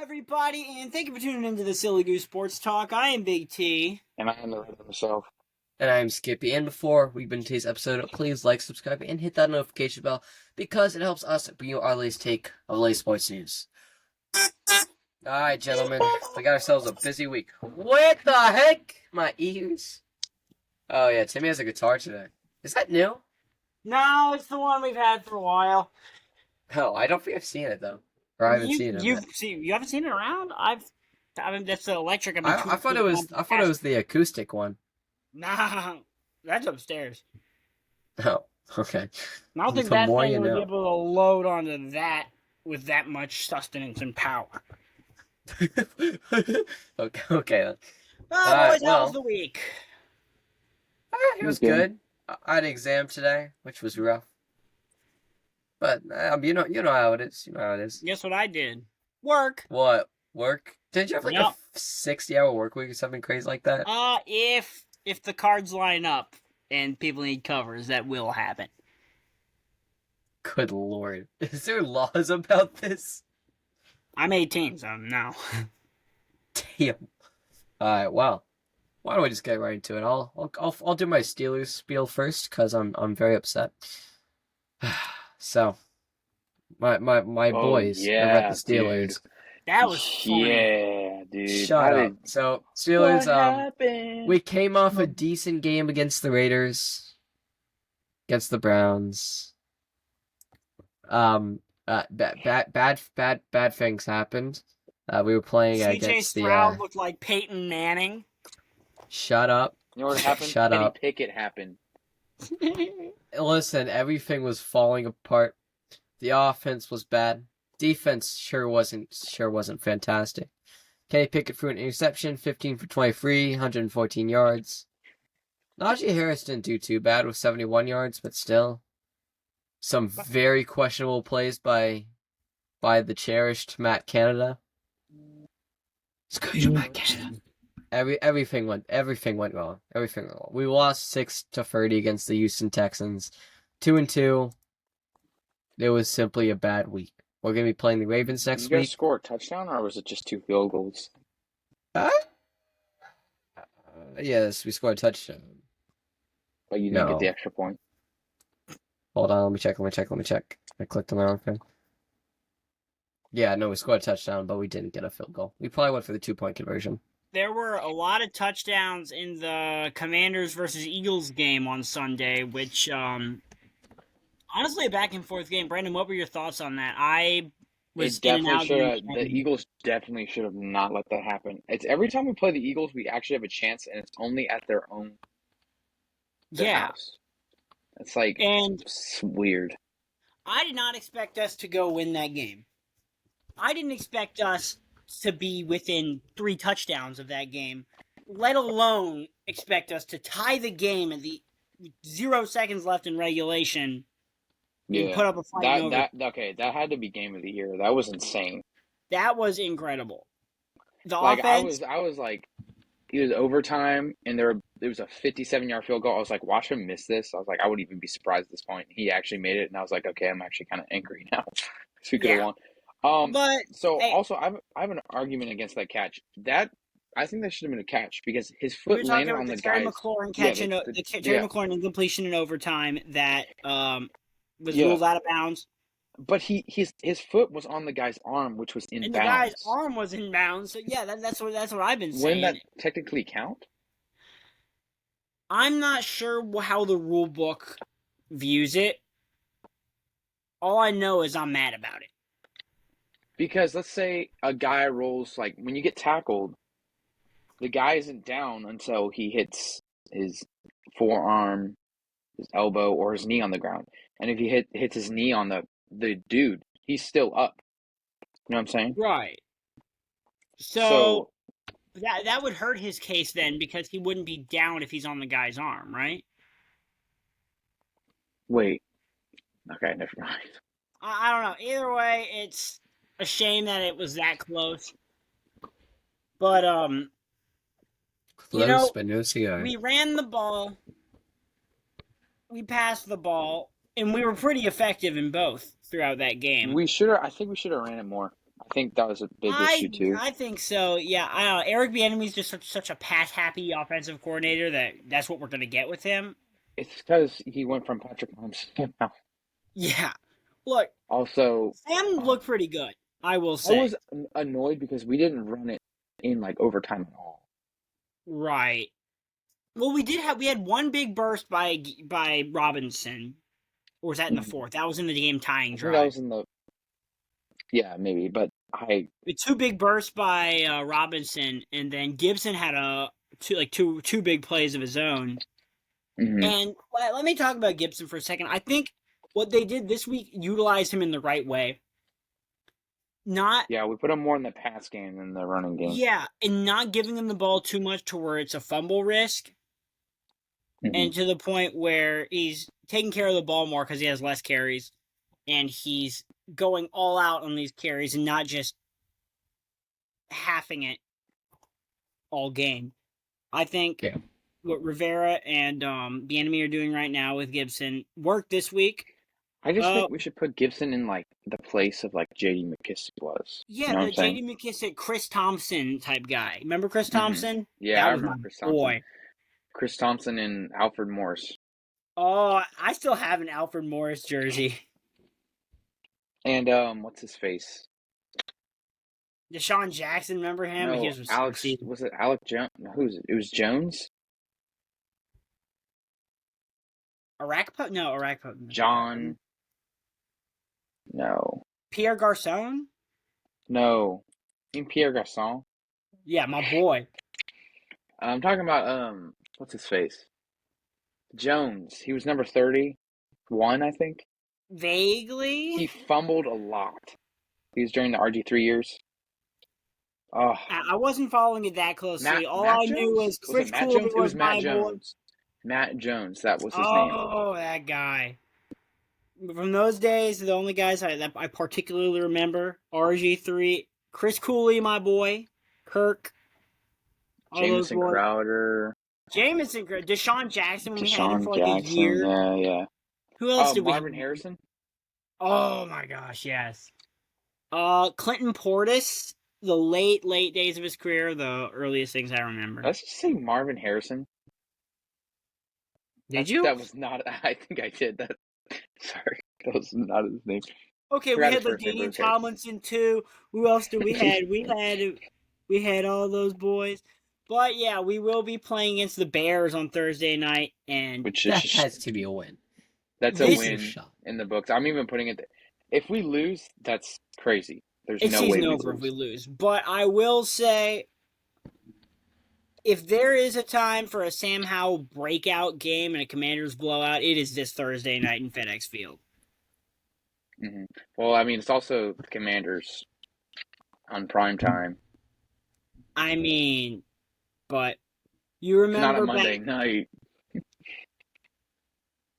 Everybody, and thank you for tuning into the Silly Goose Sports Talk. I am Big T. And I am the writer myself. And I'm Skippy. And before we begin today's episode, please like, subscribe, and hit that notification bell because it helps us bring you our latest take of latest sports news. Alright, gentlemen, we got ourselves a busy week. What the heck? My ears. Oh, yeah, Timmy has a guitar today. Is that new? No, it's the one we've had for a while. Oh, I don't think I've seen it, though. Or I haven't seen it. You haven't seen it around? I mean, that's the electric. I thought it was the acoustic one. Nah, that's upstairs. Oh, okay. I don't think The that more thing you would be know. able to load onto that with that much sustenance and power. Okay then. Boys, how was the week? It was good. I had an exam today, which was rough. But you know how it is. You know how it is. Guess what I did? Work. What? Work? Did you have like Yep. a 60-hour work week or something crazy like that? If the cards line up and people need covers, that will happen. Good lord. Is there laws about this? I'm 18, so no. Damn. Alright, well. Why don't we just get right into it? I'll do my Steelers spiel first, because I'm very upset. So, my boys are at the Steelers. Dude. That was funny. Yeah, dude. Shut up. So, Steelers, What happened? we came off a decent game against the Raiders, against the Browns. Bad things happened. We were playing CJ against Stroud looked like Peyton Manning. Shut up. You know what happened? Shut Kenny up. Pickett happened. Listen, everything was falling apart. The offense was bad. Defense sure wasn't fantastic. Kenny Pickett threw an interception, 15 for 23, 114 yards. Najee Harris didn't do too bad with 71 yards, but still. Some very questionable plays by the cherished Matt Canada. Screw Matt Canada. Everything went wrong. We lost 6-30 against the Houston Texans. 2-2. It was simply a bad week. We're gonna be playing the Ravens next Did you guys week. score a touchdown, or was it just 2 field goals? Yes, we scored a touchdown. But you didn't No. get the extra point. Hold on, let me check. I clicked on the wrong thing. Yeah, no, we scored a touchdown, but we didn't get a field goal. We probably went for the 2-point conversion. There were a lot of touchdowns in the Commanders versus Eagles game on Sunday, which, honestly, a back and forth game. Brandon, what were your thoughts on that? I was It in and out. definitely should have. The Eagles definitely should have not let that happen. It's every time we play the Eagles, we actually have a chance, and it's only at their house. It's like it's weird. I did not expect us to go win that game. I didn't expect us to be within 3 touchdowns of that game, let alone expect us to tie the game at the 0 seconds left in regulation and put up a fight. That had to be game of the year. That was insane. That was incredible. The offense, offense. I was like, it was overtime, and there was a 57-yard field goal. I was like, watch him miss this. I was like, I wouldn't even be surprised at this point. He actually made it, and I was like, okay, I'm actually kind of angry now because we could have won. Also, I have an argument against that catch. I think that should have been a catch because his foot landed on the Terry guy's. McLaurin catch Terry McLaurin incompletion in overtime that was ruled out of bounds. But his foot was on the guy's arm, which was in bounds. And the guy's arm was in bounds. So yeah, that's what I've been saying. Wouldn't that technically count? I'm not sure how the rule book views it. All I know is I'm mad about it. Because let's say a guy rolls, like when you get tackled, the guy isn't down until he hits his forearm, his elbow, or his knee on the ground. And if he hits his knee on the dude, he's still up. You know what I'm saying? Right. So that would hurt his case then because he wouldn't be down if he's on the guy's arm, right? Wait. Okay, never mind. I don't know. Either way, it's a shame that it was that close. But but no cigar. We ran the ball, we passed the ball, and we were pretty effective in both throughout that game. I think we should have ran it more. I think that was a big issue too. I think so. Yeah, I don't know. Eric Bieniemy is just such a pass-happy offensive coordinator that's what we're going to get with him. It's because he went from Patrick Mahomes to Sam Howell. Yeah. Look, Also, Sam looked pretty good, I will say. I was annoyed because we didn't run it in like overtime at all. Right. Well, we had one big burst by Robinson. Or was that in the fourth? That was in the game tying drive. That was in the. Yeah, maybe, but the two big bursts by Robinson, and then Gibson had two big plays of his own. Mm-hmm. And let me talk about Gibson for a second. I think what they did this week utilized him in the right way. We put him more in the pass game than the running game. Yeah, and not giving him the ball too much to where it's a fumble risk, and to the point where he's taking care of the ball more because he has less carries, and he's going all out on these carries and not just halving it all game. I think what Rivera and Bieniemy are doing right now with Gibson worked this week. I just think we should put Gibson in like the place of like J.D. McKissick was. Yeah, the J.D. McKissick, Chris Thompson type guy. Remember Chris Thompson? Yeah, I remember Chris Thompson. Boy. Chris Thompson and Alfred Morris. Oh, I still have an Alfred Morris jersey. And what's his face? Deshaun Jackson, remember him? No, Alex. Was it Alec Jones? Who's it? It was Jones. Arakpo? No, Arakpo. John. No. Pierre Garçon? No. You mean Pierre Garçon? Yeah, my boy. I'm talking about what's his face? Jones. He was number 31, I think. Vaguely. He fumbled a lot. He was during the RG3 years. Oh. I wasn't following it that closely. All I knew was Chris Cooley was my boy. Matt Jones, that was his name. name. Oh, that guy. From those days, the only guys that I particularly remember, RG3, Chris Cooley, my boy, Kirk, Jamison Crowder. Deshaun Jackson, when we had him for like a year. Yeah. Who else did we have? Marvin Harrison? Oh, my gosh, yes. Clinton Portis, the late days of his career, the earliest things I remember. Let's just say Marvin Harrison. Did you? That was not. I think I did that. Sorry, that was not his name. Okay, we had Daniel Tomlinson too. Who else do we had? We had all those boys. But yeah, we will be playing against the Bears on Thursday night, and that has to be a win. That's a win in the books. I'm even putting it there. If we lose, that's crazy. There's no way we lose. If we lose. But I will say, if there is a time for a Sam Howell breakout game and a Commanders blowout, it is this Thursday night in FedEx Field. Mm-hmm. Well, I mean, it's also the Commanders on prime time. I mean, but you remember not a Monday night.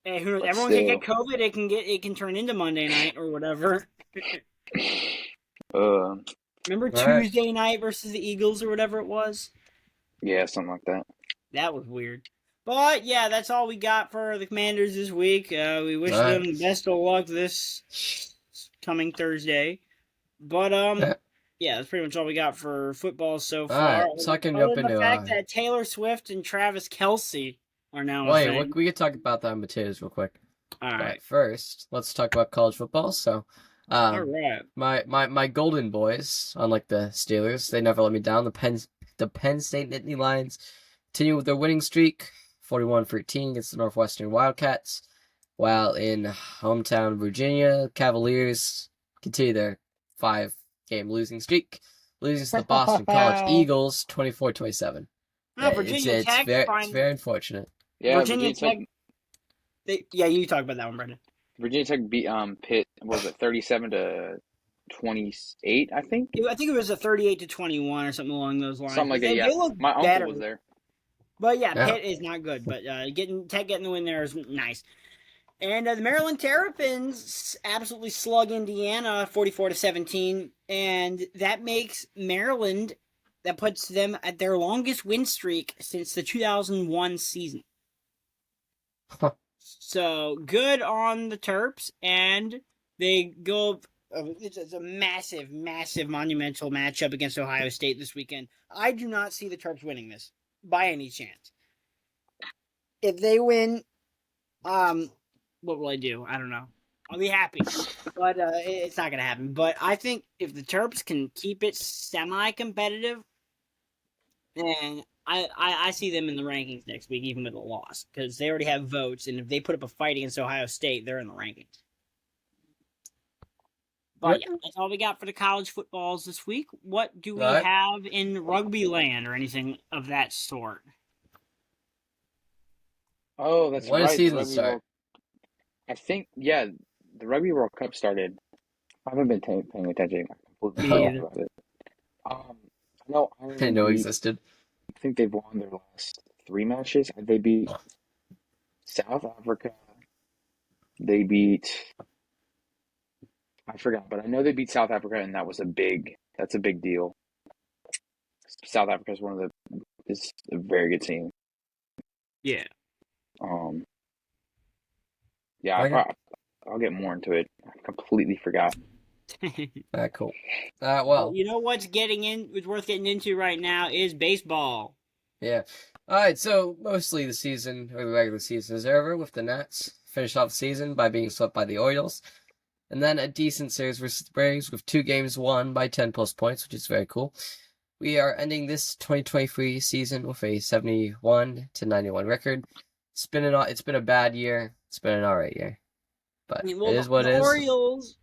Hey, who knows? Everyone can get COVID. It can turn into Monday night or whatever. Remember Tuesday night versus the Eagles or whatever it was? Yeah, something like that. That was weird. But, yeah, that's all we got for the Commanders this week. We wish them the best of luck this coming Thursday. But, yeah, that's pretty much all we got for football so far. So I can jump into the fact that Taylor Swift and Travis Kelce are now we could talk about that in potatoes real quick. All right. But first, let's talk about college football. So, all right. My Golden Boys, unlike the Steelers, they never let me down. The Penn State Nittany Lions continue with their winning streak, 41-13 against the Northwestern Wildcats, while in hometown Virginia, Cavaliers continue their 5-game losing streak, losing to the Boston College Eagles 24-27. Virginia Tech. It's very unfortunate. Yeah, Virginia Tech. You talk about that one, Brendan. Virginia Tech beat Pitt. What was it 37-28? I think. I think it was a 38-21 or something along those lines. Something like that. Yeah, my uncle was there. But yeah, Pitt is not good. But getting the win there is nice. And the Maryland Terrapins absolutely slug Indiana 44-17, and that makes Maryland. That puts them at their longest win streak since the 2001 season. So, good on the Terps, and they go it's a massive, massive, monumental matchup against Ohio State this weekend. I do not see the Terps winning this by any chance. If they win, what will I do? I don't know. I'll be happy, but it's not going to happen. But I think if the Terps can keep it semi-competitive, then I see them in the rankings next week, even with a loss, because they already have votes, and if they put up a fight against Ohio State, they're in the rankings. But yeah, that's all we got for the college footballs this week. What do we have in rugby land or anything of that sort? Oh, that's When right. does season start? I think, yeah, the Rugby World Cup started. I haven't been paying attention. I completely Me forgot either. about it. No, I didn't know it existed. I think they've won their last 3 matches. They beat South Africa. They beat, I forgot, but I know they beat South Africa, and that's a big deal. South Africa is a very good team. Yeah. Yeah, I'll get more into it. I completely forgot. Cool. Well, you know what's worth getting into right now is baseball. Yeah. All right. So mostly the season or the regular season is over with the Nats. Finished off the season by being swept by the Orioles, and then a decent series versus the Braves with 2 games won by 10+ points, which is very cool. We are ending this 2023 season with a 71-91 record. It's been a bad year. It's been an alright year, but it is what it is. Orioles.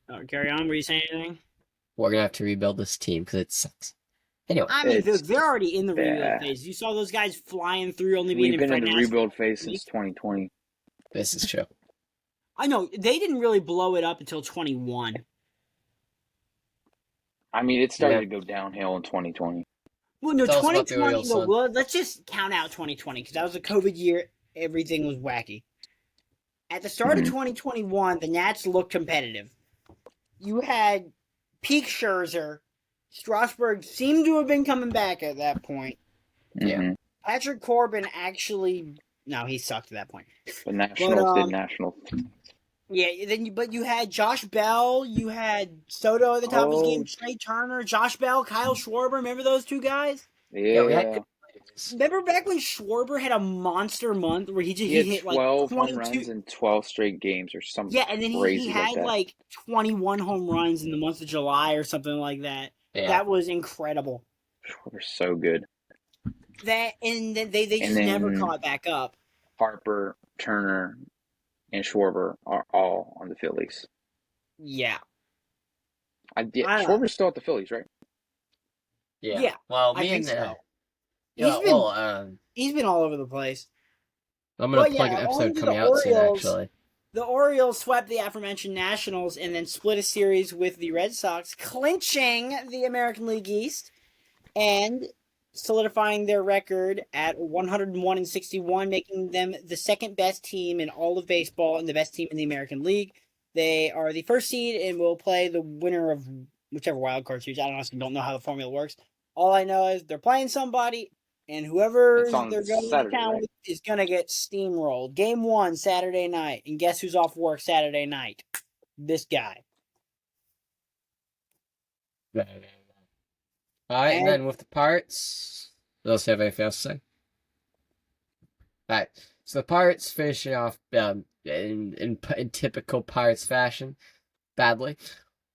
Oh, carry on. Were you saying anything? We're gonna have to rebuild this team because it sucks. Anyway, I mean, they're already in the rebuild phase. You saw those guys flying through, only being We've been in the National rebuild phase since 2020. This is true. I know they didn't really blow it up until 21. I mean, it started to go downhill in 2020. Well, no, Tell us about the 2020. Orioles, No, son. well, let's just count out 2020 because that was a COVID year. Everything was wacky. At the start of 2021, the Nats looked competitive. You had peak Scherzer. Strasburg seemed to have been coming back at that point. Yeah. Patrick Corbin actually... No, he sucked at that point. The Nationals did Nationals. Yeah, but you had Josh Bell, you had Soto at the top of his game, Trey Turner, Josh Bell, Kyle Schwarber. Remember those 2 guys? Yeah. Remember back when Schwarber had a monster month where he hit 12 like home runs in 12 straight games or something. Yeah, and then he had like 21 home runs in the month of July or something like that. Yeah. That was incredible. Schwarber's so good. And they just never caught back up. Harper, Turner, and Schwarber are all on the Phillies. Yeah. Schwarber's still at the Phillies, right? Yeah. Well, so. He's been all over the place. I'm going to plug an episode coming out soon, actually. The Orioles swept the aforementioned Nationals and then split a series with the Red Sox, clinching the American League East and solidifying their record at 101-61, making them the second best team in all of baseball and the best team in the American League. They are the first seed and will play the winner of whichever wild card series. I honestly don't know how the formula works. All I know is they're playing somebody, and whoever they're going to town with is going to get steamrolled. Game 1, Saturday night. And guess who's off work Saturday night? This guy. All right, and then with the Pirates, does have anything else to say? All right, so the Pirates finishing off in typical Pirates fashion, badly,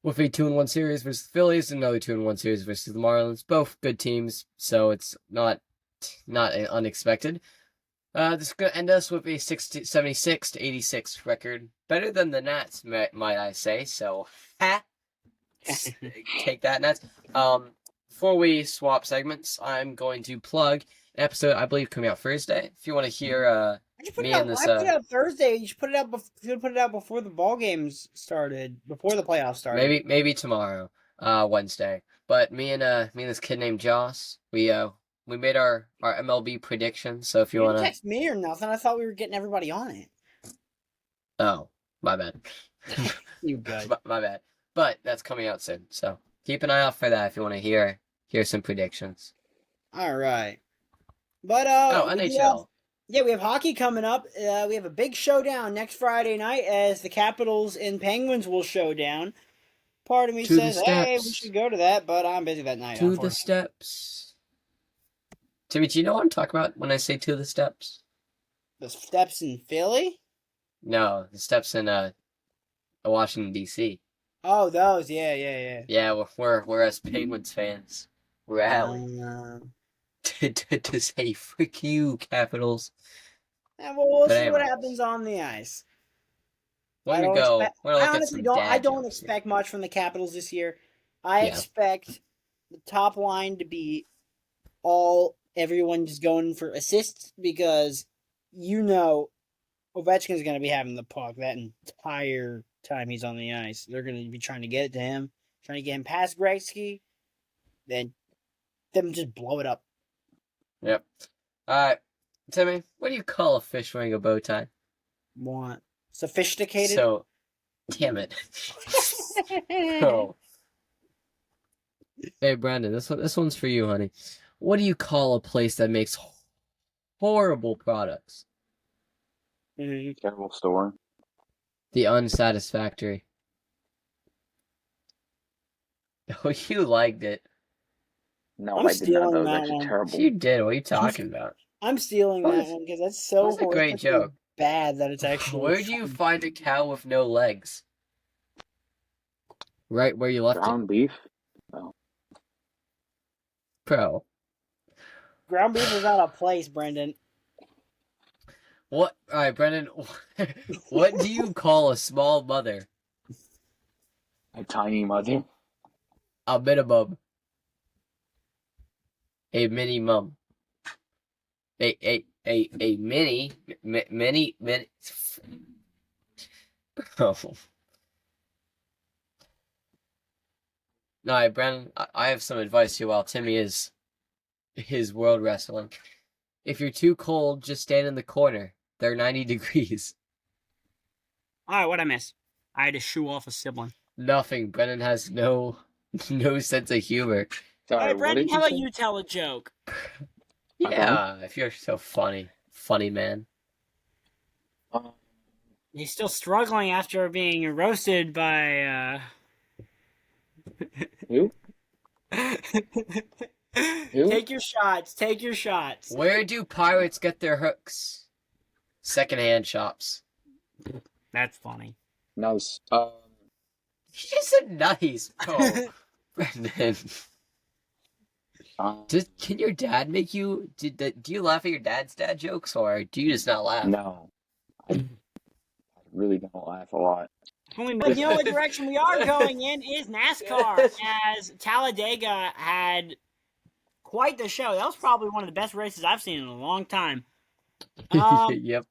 with a 2-1 series versus the Phillies, and another 2-1 series versus the Marlins. Both good teams, so it's not unexpected. This is going to end us with a 76-86 record, better than the Nats, might I say. So, take that, Nats. Before we swap segments, I'm going to plug an episode I believe coming out Thursday. If you want to hear me and this, I put it out Thursday. You should put it out. You should put it out before the ball games started, before the playoffs started. Maybe tomorrow, Wednesday. But me and this kid named Joss, we made our MLB prediction. So if you want to text me or nothing, I thought we were getting everybody on it. Oh, my bad. You good? my bad. But that's coming out soon. So keep an eye out for that if you want to hear some predictions. All right. But NHL. We have hockey coming up. We have a big showdown next Friday night as the Capitals and Penguins will show down. Part of me To the says, hey, we steps. should go to that, but I'm busy that night. To the steps. Timmy, do you know what I'm talking about when I say to the steps? The steps in Philly? No, the steps in Washington D.C. Oh, those. Yeah. Yeah, we're as Penguins fans. Rally to say frick you, Capitals. And we'll But see what anyways. happens on the ice. We're I gonna don't go. expect. We're gonna I look at honestly some don't. dad I don't jokes here. expect much from the Capitals this year. I Yeah. expect the top line to be everyone just going for assists because Ovechkin's going to be having the puck that entire time he's on the ice. They're going to be trying to get it to him, trying to get him past Gretzky, then them just blow it up. Yep. Alright. Timmy, what do you call a fish wearing a bow tie? Want sophisticated? So, damn it. Oh. Hey, Brandon, this one's for you, honey. What do you call a place that makes horrible products? Terrible store. The unsatisfactory. Oh, you liked it. No, I'm I did not. stealing That was that actually one. terrible. You did. What are you talking about? I'm stealing That that was- one because that's so that was a great horrifically joke. bad that it's actually. Where do you find a cow with no legs? Right where you left Ground beef. Oh. it. Bro. Ground beef is not a place, Brendan. What? Alright, Brendan. What do you call a small mother? A tiny mother. A minimum. A mini mum. A mini. Oh. Alright, Brendan. I have some advice here while Timmy is his world wrestling. If you're too cold, just stand in the corner. They're 90 degrees. Alright, what'd I miss? I had to shoo off a sibling. Nothing. Brennan has no sense of humor. Sorry, Alright, what Brendan, did how about say? you tell a joke? Yeah, if you're so funny. Funny man. He's still struggling after being roasted by, Who? Who? Take your shots. Where do pirates get their hooks? Secondhand shops. That's funny. Nice. He just said nice. Oh, Brendan. Can your dad make you? Do you laugh at your dad's dad jokes, or do you just not laugh? No. I really don't laugh a lot. But you know what direction we are going in is NASCAR, as Talladega had quite the show. That was probably one of the best races I've seen in a long time. Yep.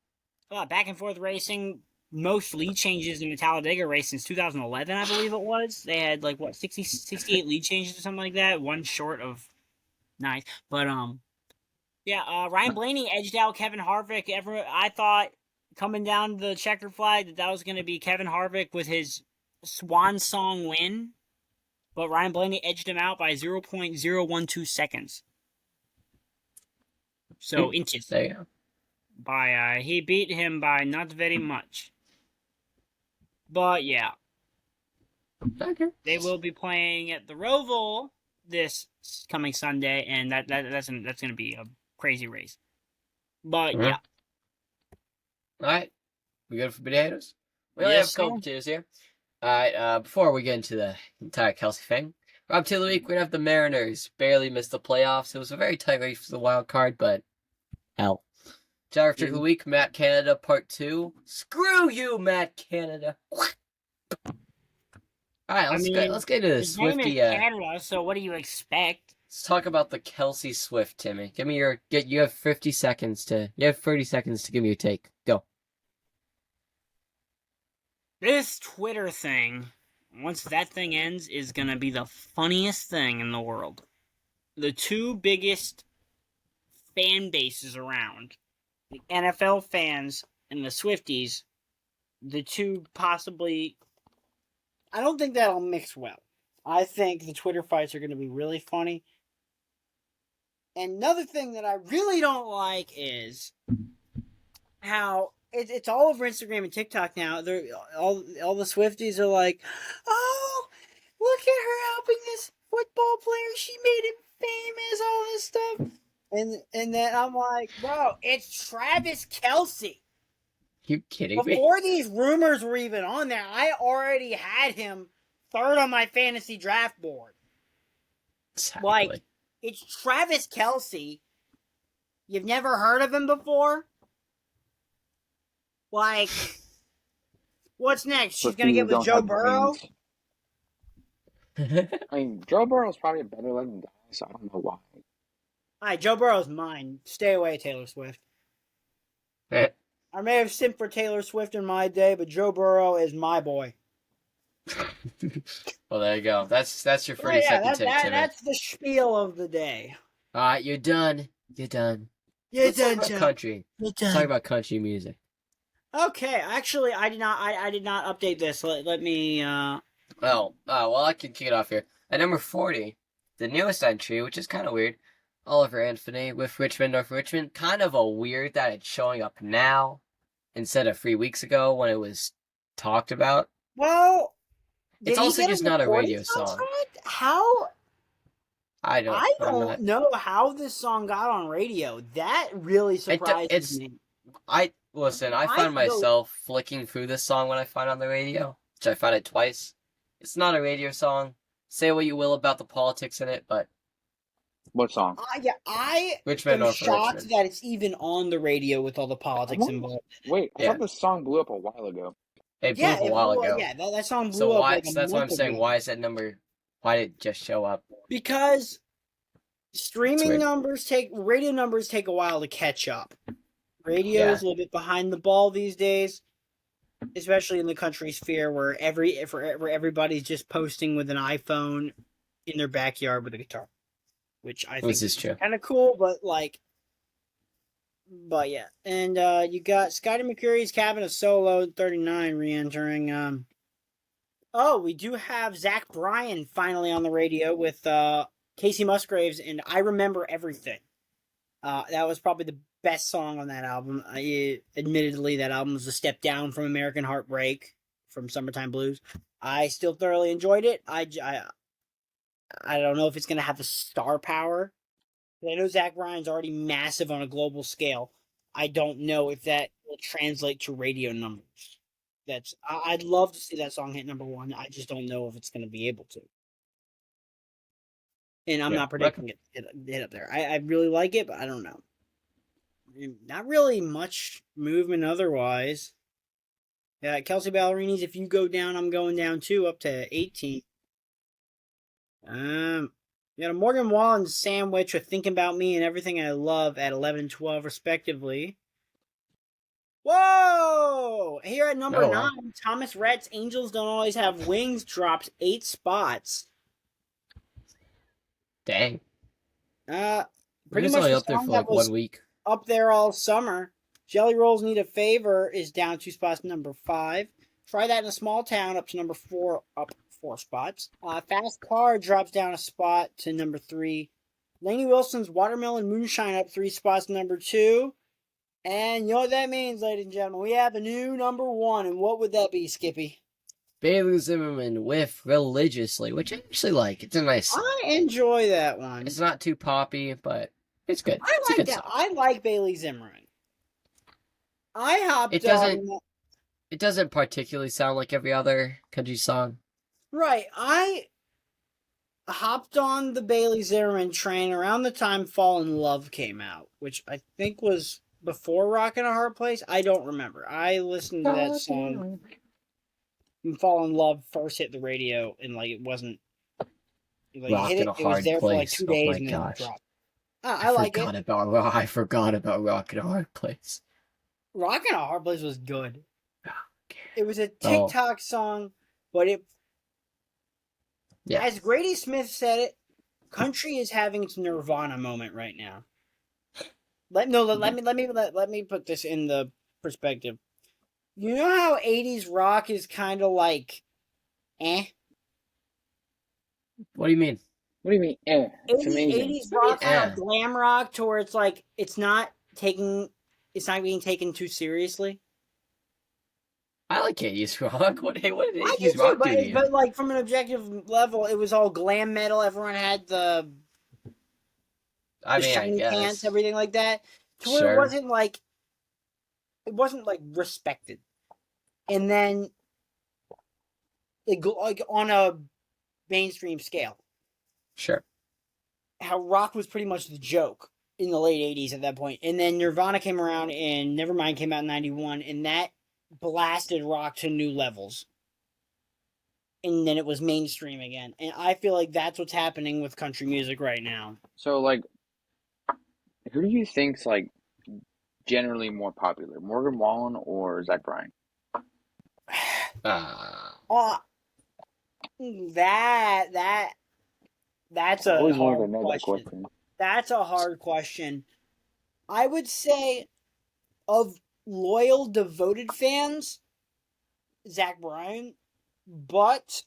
Back and forth racing. Most lead changes in the Talladega race since 2011, I believe it was. They had 68 lead changes or something like that. One short of nice. But Ryan Blaney edged out Kevin Harvick. I thought coming down the checker flag that was going to be Kevin Harvick with his swan song win. But Ryan Blaney edged him out by 0.012 seconds. So inches. There you go. He beat him by not very much. But yeah. Okay. They will be playing at the Roval this coming Sunday, and that's going to be a crazy race. But yeah. Alright. We good for potatoes? We only have a couple potatoes here. Alright, before we get into the entire Kelsey thing, Rob Team of the Week, we're going to have the Mariners barely missed the playoffs. It was a very tight race for the wild card, but hell. Driver Trick of the Week, Matt Canada, Part 2. Screw you, Matt Canada. Alright, let's get into the Swifty. Canada, so what do you expect? Let's talk about the Kelsey Swift, Timmy. You have 30 seconds to give me your take. Go. This Twitter thing, once that thing ends, is going to be the funniest thing in the world. The two biggest fan bases around, the NFL fans and the Swifties, the two possibly... I don't think that'll mix well. I think the Twitter fights are going to be really funny. And another thing that I really don't like is how it's all over Instagram and TikTok now. All the Swifties are like, oh, look at her helping this football player. She made him famous, all this stuff. And then I'm like, bro, it's Travis Kelce. You kidding me? Before these rumors were even on there, I already had him third on my fantasy draft board. Exactly. Like, it's Travis Kelce. You've never heard of him before? Like, what's next? She's going to get with Joe Burrow? I mean, Joe Burrow's probably a better looking guy, so I don't know why. All right, Joe Burrow's mine. Stay away, Taylor Swift. I may have simped for Taylor Swift in my day, but Joe Burrow is my boy. Well, there you go. That's your 30-second take, Timmy. That's the spiel of the day. All right, you're done. You're done. Let's talk about country. Let's talk about country music. Okay, actually, I did not update this. Let me. Well, I can kick it off here. At number 40, the newest entry, which is kind of weird, Oliver Anthony with Richmond, North Richmond. Kind of a weird that it's showing up now instead of 3 weeks ago when it was talked about. Well, it's also just not a radio song. How? I don't know how this song got on radio. That really surprises me. I find myself flicking through this song when I find it on the radio, which I found it twice. It's not a radio song. Say what you will about the politics in it, but what song? I Richmond, am shocked that it's even on the radio with all the politics involved. Wait, I thought this song blew up a while ago. It blew up a while ago. Yeah, that song blew up. So that's why I'm saying, why is that number? Why did it just show up? Because radio numbers take a while to catch up. Radio is a little bit behind the ball these days, especially in the country sphere where everybody's just posting with an iPhone in their backyard with a guitar, which I think is kind of cool. But yeah, and you got Scotty McCreery's Cabin of Solo 39 re-entering. We do have Zach Bryan finally on the radio with Casey Musgraves and I Remember Everything. That was probably the best song on that album. Admittedly, that album was a step down from American Heartbreak from Summertime Blues. I still thoroughly enjoyed it. I don't know if it's going to have the star power. I know Zach Bryan's already massive on a global scale. I don't know if that will translate to radio numbers. I'd love to see that song hit number one. I just don't know if it's going to be able to. And I'm not predicting it hit up there. I really like it, but I don't know. Not really much movement otherwise. Yeah, Kelsey Ballerini's If You Go Down, I'm Going Down Too, up to 18. You got a Morgan Wallen sandwich with Thinking About Me and Everything I Love at 11 and 12, respectively. Whoa! Here at number 9, Thomas Rhett's Angels Don't Always Have Wings drops 8 spots. Dang. Pretty much only up there for like 1 week. Up there all summer. Jelly Rolls Need a Favor is down 2 spots to number 5. Try That in a Small Town up to number 4, up 4 spots. Fast Car drops down a spot to number 3. Lainey Wilson's Watermelon Moonshine up 3 spots to number 2. And you know what that means, ladies and gentlemen? We have a new number 1, and what would that be, Skippy? Bailey Zimmerman with Religiously, which I actually like. It's a nice song. I enjoy that one. It's not too poppy, but it's good. I like that. Song. I like Bailey Zimmerman. It doesn't particularly sound like every other country song. Right. I hopped on the Bailey Zimmerman train around the time Fall in Love came out, which I think was before Rockin' a Hard Place. I don't remember. I listened to that song when Fall in Love first hit the radio, and it wasn't Rockin' a Hard Place. It was there for 2 days and then it dropped. I like it. I forgot about Rockin' a Hard Place. Rockin' a Hard Place was good. It was a TikTok song, but as Grady Smith said it, country is having its Nirvana moment right now. Let me put this in the perspective. You know how 80s rock is kind of like, eh? What do you mean? What do you mean, eh? It's amazing. 80s rock, glam rock, to where it's like it's not being taken too seriously. I like 80s rock. What did I do 80s too, rock do to you? but like from an objective level, it was all glam metal. Everyone had the I mean, I shiny pants, guess. everything like that. To where Sure. it wasn't like respected. And then like on a mainstream scale, Sure. how rock was pretty much the joke in the late 80s at that point. And then Nirvana came around and Nevermind came out in 91, and that blasted rock to new levels. And then it was mainstream again. And I feel like that's what's happening with country music right now. So, like, who do you think's like generally more popular, Morgan Wallen or Zach Bryan? Oh, that's I a always wanted to hard know that question. question. That's a hard question. I would say of loyal, devoted fans, Zach Bryan, but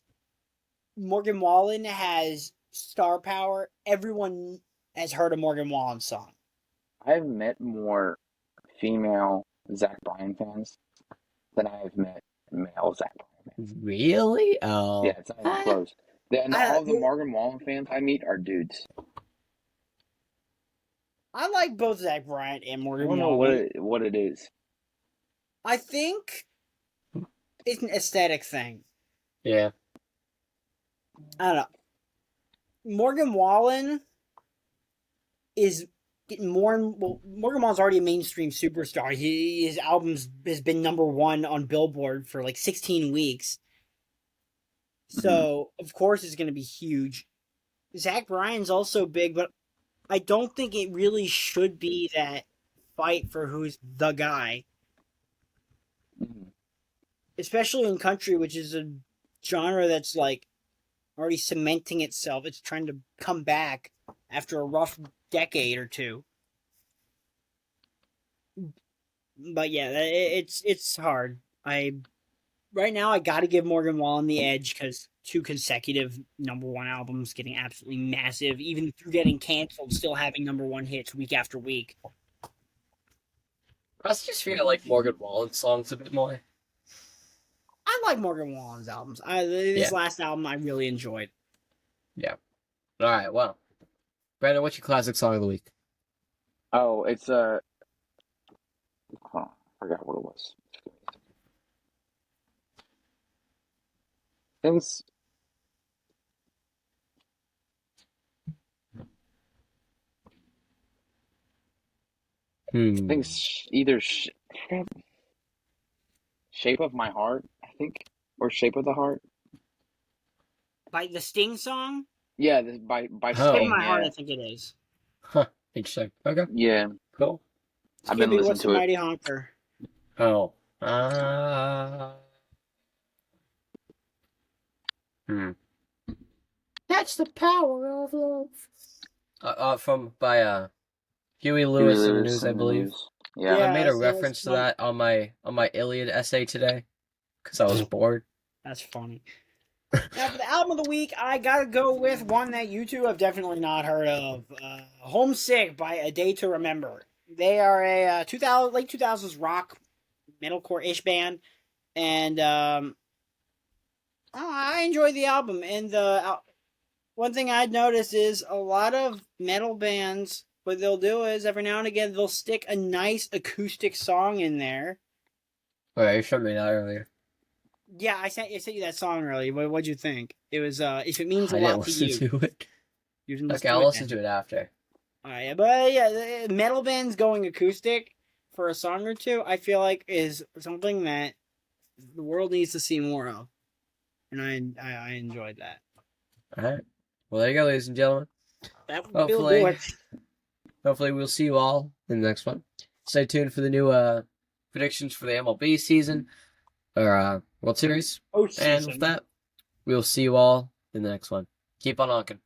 Morgan Wallen has star power. Everyone has heard a Morgan Wallen song. I've met more female Zach Bryan fans than I have met male Zach Bryan fans. Really? Oh. Yeah, it's not even close. And all the I Morgan Wallen fans I meet are dudes. like both Zach Bryan and I Morgan don't know Wallen. what it is. I think it's an aesthetic thing. Yeah. I don't know. Morgan Wallen is getting more. Morgan Wallen's already a mainstream superstar. His albums has been #1 on Billboard for like 16 weeks. So of course it's going to be huge. Zach Bryan's also big, but I don't think it really should be that fight for who's the guy, especially in country, which is a genre that's like already cementing itself. It's trying to come back after a rough decade or two. But yeah, it's hard. Right now I got to give Morgan Wallen the edge because 2 consecutive #1 albums, getting absolutely massive, even through getting canceled, still having #1 hits week after week. I just feel like Morgan Wallen songs a bit more. I like Morgan Wallen's albums. This last album I really enjoyed. Yeah. All right. Well, Brandon, what's your classic song of the week? Oh, it's hold on, I forgot what it was. It was I think it's either Shape of My Heart, I think, or Shape of the Heart. By the Sting song? Yeah, by Oh. Shape of Sting. My Heart, Yeah, I think it is. Huh. Interesting. Okay. yeah. Cool. I've been Skippy, listening what's the to it. Mighty Honker? Oh. That's the power of love. By Huey Lewis in the News, I believe. Yeah. I made a that's reference to funny. that on my Iliad essay today because I was bored. That's funny. Now, for the album of the week, I gotta go with one that you two have definitely not heard of. Homesick by A Day to Remember. They are a late 2000s rock, metalcore-ish band. And I enjoy the album. And one thing I'd noticed is a lot of metal bands, what they'll do is every now and again they'll stick a nice acoustic song in there. Okay, you showed me that earlier. Yeah, I sent you that song earlier. What'd you think? It was If It Means a I didn't Lot to listen You. to it. You didn't Okay, I'll listen to it after. Alright, but yeah, the metal bands going acoustic for a song or two, I feel like is something that the world needs to see more of, and I enjoyed that. All right. Well, there you go, ladies and gentlemen. That will do it. Hopefully, we'll see you all in the next one. Stay tuned for the new predictions for the MLB season or World Series. Postseason. And with that, we'll see you all in the next one. Keep on honking.